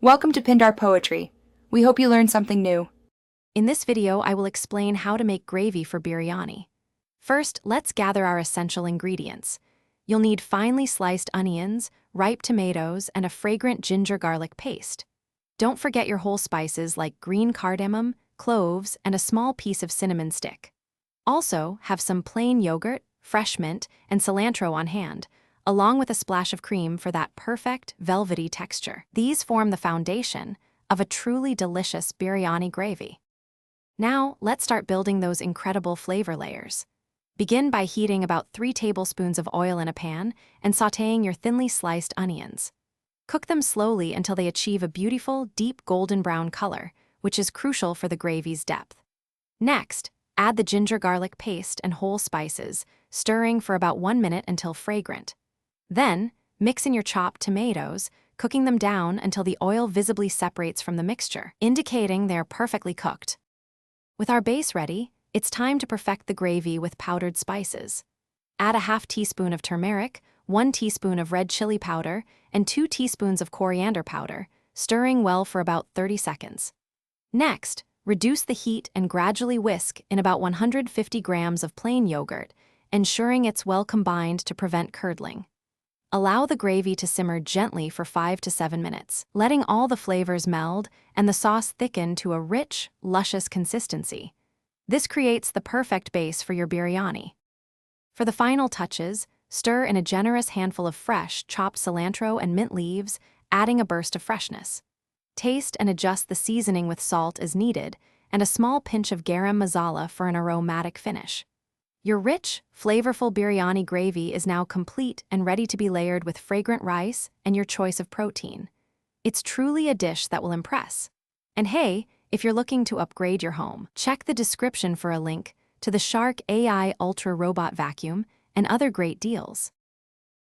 Welcome to Pindar Poetry. We hope you learned something new. In this video, I will explain how to make gravy for biryani. First, let's gather our essential ingredients. You'll need finely sliced onions, ripe tomatoes, and a fragrant ginger garlic paste. Don't forget your whole spices like green cardamom, cloves, and a small piece of cinnamon stick. Also, have some plain yogurt, fresh mint, and cilantro on hand, along with a splash of cream for that perfect, velvety texture. These form the foundation of a truly delicious biryani gravy. Now, let's start building those incredible flavor layers. Begin by heating about 3 tablespoons of oil in a pan and sautéing your thinly sliced onions. Cook them slowly until they achieve a beautiful, deep golden brown color, which is crucial for the gravy's depth. Next, add the ginger garlic paste and whole spices, stirring for about 1 minute until fragrant. Then, mix in your chopped tomatoes, cooking them down until the oil visibly separates from the mixture, indicating they are perfectly cooked. With our base ready, it's time to perfect the gravy with powdered spices. Add a half teaspoon of turmeric, 1 teaspoon of red chili powder, and 2 teaspoons of coriander powder, stirring well for about 30 seconds. Next, reduce the heat and gradually whisk in about 150 grams of plain yogurt, ensuring it's well combined to prevent curdling. Allow the gravy to simmer gently for 5 to 7 minutes, letting all the flavors meld and the sauce thicken to a rich, luscious consistency. This creates the perfect base for your biryani. For the final touches, stir in a generous handful of fresh, chopped cilantro and mint leaves, adding a burst of freshness. Taste and adjust the seasoning with salt as needed, and a small pinch of garam masala for an aromatic finish. Your rich, flavorful biryani gravy is now complete and ready to be layered with fragrant rice and your choice of protein. It's truly a dish that will impress. And hey, if you're looking to upgrade your home, check the description for a link to the Shark AI Ultra Robot Vacuum and other great deals.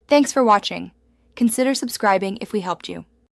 Thanks for watching. Consider subscribing if we helped you.